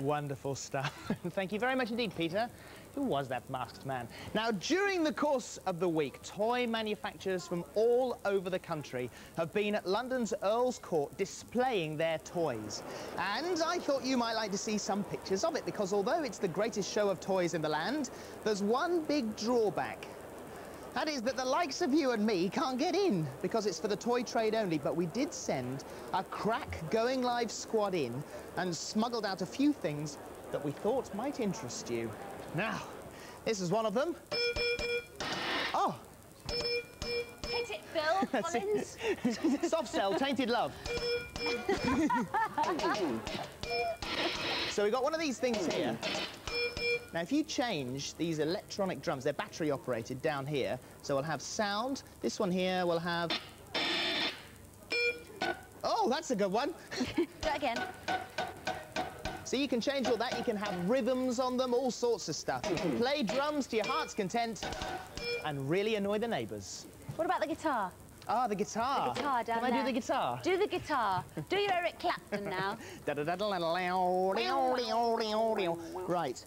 Wonderful stuff. Thank you very much indeed, Peter. Who was that masked man? Now, during the course of the week, toy manufacturers from all over the country have been at London's Earl's Court displaying their toys. And I thought you might like to see some pictures of it, because although it's the greatest show of toys in the land, there's one big drawback. That is that the likes of you and me can't get in, because it's for the toy trade only. But we did send a crack Going Live squad in and smuggled out a few things that we thought might interest you. Now, this is one of them. Oh! Hit it, Phil Collins. Soft Cell, Tainted Love. So we got one of these things here. Now, if you change these electronic drums, they're battery operated down here, so we'll have sound. This one here will have... Oh, that's a good one. Do it again. So you can change all that. You can have rhythms on them, all sorts of stuff. You can play drums to your heart's content and really annoy the neighbours. What about the guitar? Ah, the guitar. The guitar down Can I there. do the guitar? Do the guitar. Do your Eric Clapton now. Right.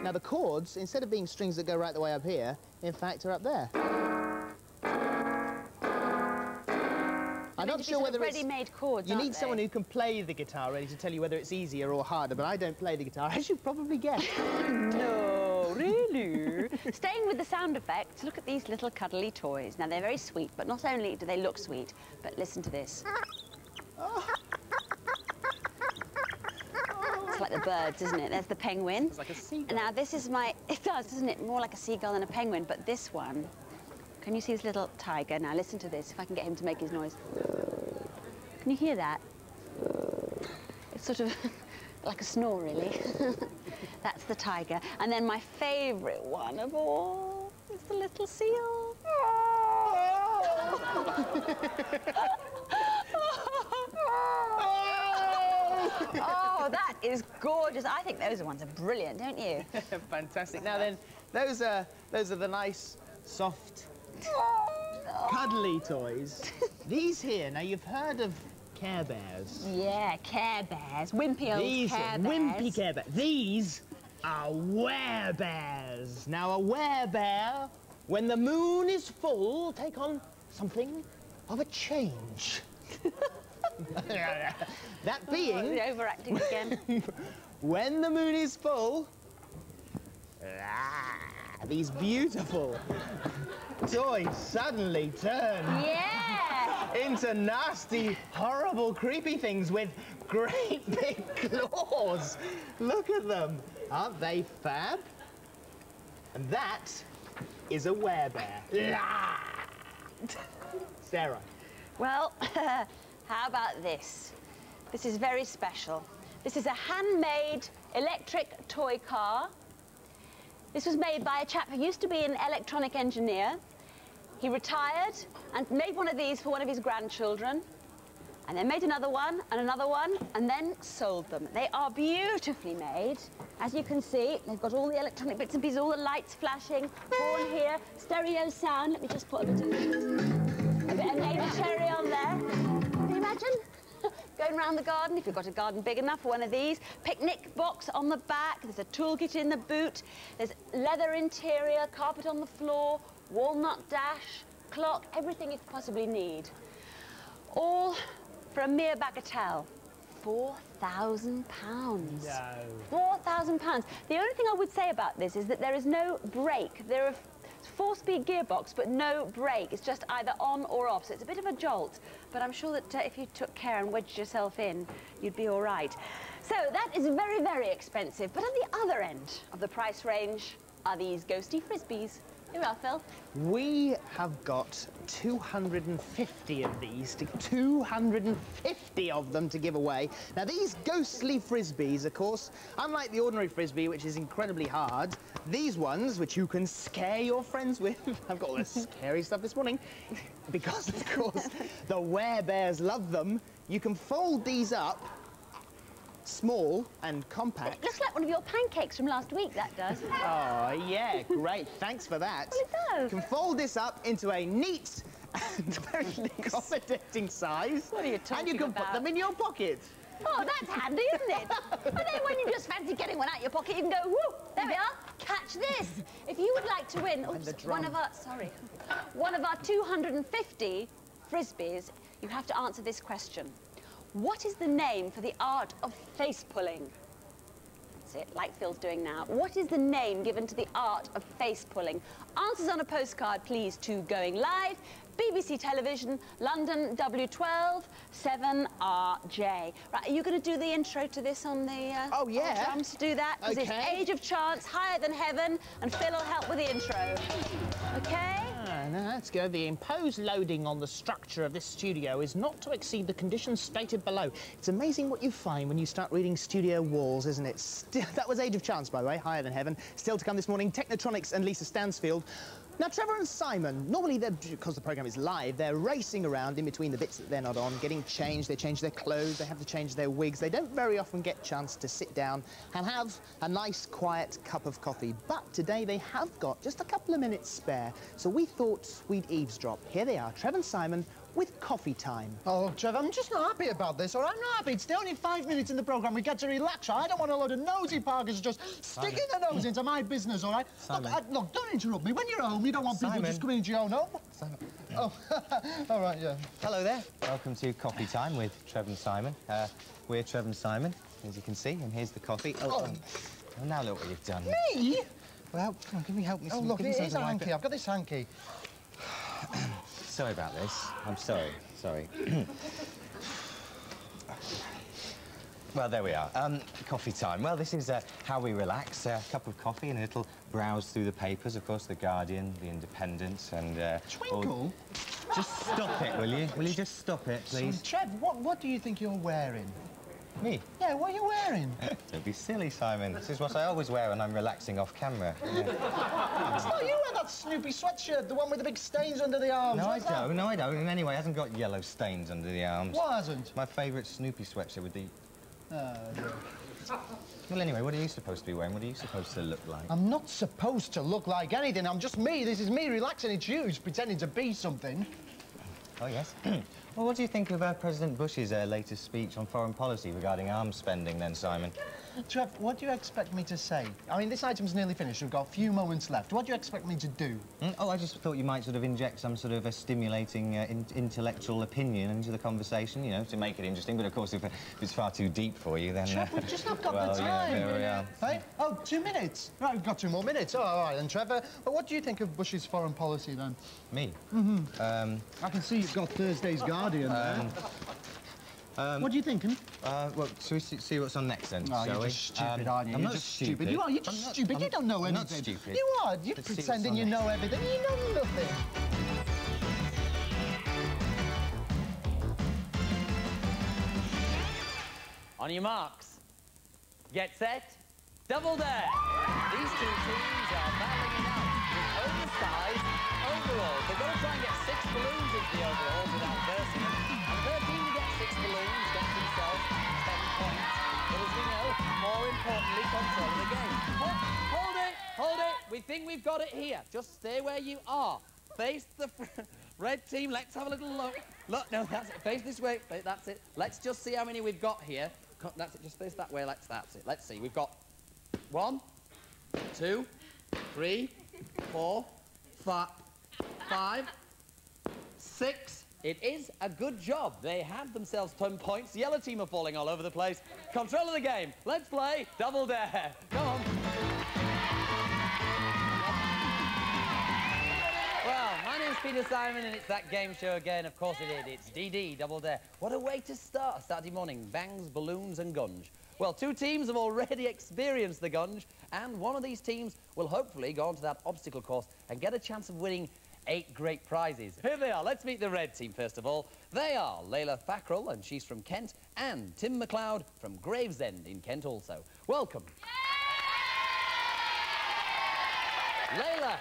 Now the chords, instead of being strings that go right the way up here, in fact are up there. I'm not sure whether it's... ready-made chords, You need someone who can play the guitar ready to tell you whether it's easier or harder, but I don't play the guitar, as you've probably guessed. No, really? Staying with the sound effects, look at these little cuddly toys. Now, they're very sweet, but not only do they look sweet, but listen to this. Oh. It's like the birds, isn't it? There's the penguin. It's like a seagull. Now, this is my... It does, doesn't it? More like a seagull than a penguin, but this one... Can you see this little tiger? Now, listen to this, if I can get him to make his noise. Can you hear that? It's sort of like a snore, really. That's the tiger. And then my favourite one of all is the little seal. Oh, that is gorgeous. I think those ones are brilliant, don't you? Fantastic. Now then, those are the nice, soft, cuddly toys. These here, now you've heard of Care Bears. Yeah, Care Bears. Wimpy old These Care are Bears. wimpy Care Bears. These are werebears. Now, a werebear, when the moon is full, take on something of a change. That being... Oh, the overacting again. When the moon is full, these beautiful toys suddenly turn into nasty, horrible, creepy things with great big claws. Look at them. Aren't they fab? And that is a werebear. Sarah. Well, how about this? This is very special. This is a handmade electric toy car. This was made by a chap who used to be an electronic engineer. He retired and made one of these for one of his grandchildren, and then made another one, and then sold them. They are beautifully made. As you can see, they've got all the electronic bits and pieces, all the lights flashing, horn here, stereo sound. Let me just put a bit of Navy Cherry on there. Can you imagine? Going around the garden, if you've got a garden big enough for one of these. Picnic box on the back, there's a toolkit in the boot, there's leather interior, carpet on the floor, walnut dash, clock, everything you could possibly need. All for a mere bagatelle. £4,000. No. £4,000. The only thing I would say about this is that there is no brake. There are 4-speed gearbox, but no brake. It's just either on or off, so it's a bit of a jolt. But I'm sure that if you took care and wedged yourself in, you'd be all right. So that is very, very expensive. But at the other end of the price range are these ghosty frisbees. Here we are, Phil. We have got 250 of these, 250 of them to give away. Now, these ghostly frisbees, of course, unlike the ordinary frisbee, which is incredibly hard, these ones, which you can scare your friends with, I've got all this scary stuff this morning, because, of course, the werebears love them. You can fold these up, small and compact. It looks like one of your pancakes from last week, that does. Oh, yeah, great. Thanks for that. Well, it does. You can fold this up into a neat Very accommodating size. What are you talking And you can about? put them in your pocket. Oh, that's handy, isn't it? And then when you just fancy getting one out your pocket, you can go, whoo, there we are, catch this. If you would like to win one of our 250 Frisbees, you have to answer this question. What is the name for the art of face pulling? That's it, like Phil's doing now. What is the name given to the art of face pulling? Answers on a postcard, please, to Going Live, BBC Television, London, W12, 7RJ. Right, are you going to do the intro to this on the oh, yeah. on drums to do that? Because it's Age of Chance, Higher Than Heaven, and Phil will help with the intro. OK? Now let's go. The imposed loading on the structure of this studio is not to exceed the conditions stated below. It's amazing what you find when you start reading studio walls, isn't it? That was Age of Chance, by the way, Higher Than Heaven. Still to come this morning, Technotronics and Lisa Stansfield. Now, Trevor and Simon, normally, because the programme is live, they're racing around in between the bits that they're not on, getting changed. They change their clothes, they have to change their wigs. They don't very often get a chance to sit down and have a nice, quiet cup of coffee. But today they have got just a couple of minutes spare, so we thought we'd eavesdrop. Here they are, Trevor and Simon, with coffee time. Oh, Trevor, I'm just not happy about this, or I'm not happy. It's only 5 minutes in the programme. We get to relax, right? I don't want a load of nosy parkers just sticking their nose into my business, all right? Look, don't interrupt me. When you're at home, you don't want people just coming into your own home. Simon. Oh, all right, yeah. Hello there. Welcome to Coffee Time with Trevor and Simon. We're Trevor and Simon, as you can see, and here's the coffee. Oh, now look what you've done. Me? Well, come on, can we help me? Oh, look, here's a hanky. I've got this hanky. Sorry about this. I'm sorry. Sorry. Well, there we are. Coffee time. Well, this is how we relax. A cup of coffee and a little browse through the papers. Of course, The Guardian, The Independent, and... Twinkle? Just stop it, will you? Will you just stop it, please? So, Trev, what do you think you're wearing? Me? Yeah, what are you wearing? Don't be silly, Simon. This is what I always wear when I'm relaxing off camera. Yeah. It's not you wear that Snoopy sweatshirt, the one with the big stains under the arms. No, I don't. No, I don't. And anyway, it hasn't got yellow stains under the arms. What hasn't? My favourite Snoopy sweatshirt with the... Yeah. Well, anyway, what are you supposed to be wearing? What are you supposed to look like? I'm not supposed to look like anything. I'm just me. This is me relaxing. It's you pretending to be something. Oh, yes? Well, what do you think of President Bush's latest speech on foreign policy regarding arms spending, then, Simon? Trev, what do you expect me to say? I mean, this item's nearly finished. We've got a few moments left. What do you expect me to do? Oh, I just thought you might sort of inject some sort of a stimulating intellectual opinion into the conversation, you know, to make it interesting. But, of course, if it's far too deep for you, then... Trev, we've just not got well, the time. Yeah, there we are. Hey? Oh, 2 minutes. Right, we've got 2 more minutes. Oh, all right, then, Trevor. But what do you think of Bush's foreign policy, then? Me? Mm-hmm. I can see you've got Thursday's Guardian there. What are you thinking? Well, shall we see what's on next, then, shall we? You're just stupid, aren't you? I'm You're not just stupid. You are. You're just stupid. You don't know anything. I'm not stupid. You are. You're pretending you know everything. You know nothing. On your marks. Get set. Double dare. These two teams are battling it out with oversized overalls. They've got to try and get 6 balloons into the overalls without bursting them. And their team to get 6 balloons gets themselves 10 points. But as we know, more importantly, control of the game. Hold it! Hold it! We think we've got it here. Just stay where you are. Face the red team. Let's have a little look. Look, no, that's it. Face this way. That's it. Let's just see how many we've got here. That's it. Just face that way. That's it. Let's see. We've got 1, 2, 3, 4, 5, 6. It is a good job. They have themselves 10 points. The yellow team are falling all over the place. Control of the game. Let's play Double Dare. Come on. Well, my name's Peter Simon, and it's that game show again. Of course it is. It's DD, Double Dare. What a way to start a Saturday morning. Bangs, balloons and gunge. Well, 2 teams have already experienced the gunge, and one of these teams will hopefully go onto that obstacle course and get a chance of winning 8 great prizes. Here they are. Let's meet the red team first of all. They are Layla Thackrell, and she's from Kent, and Tim MacLeod from Gravesend in Kent also. Welcome. Layla,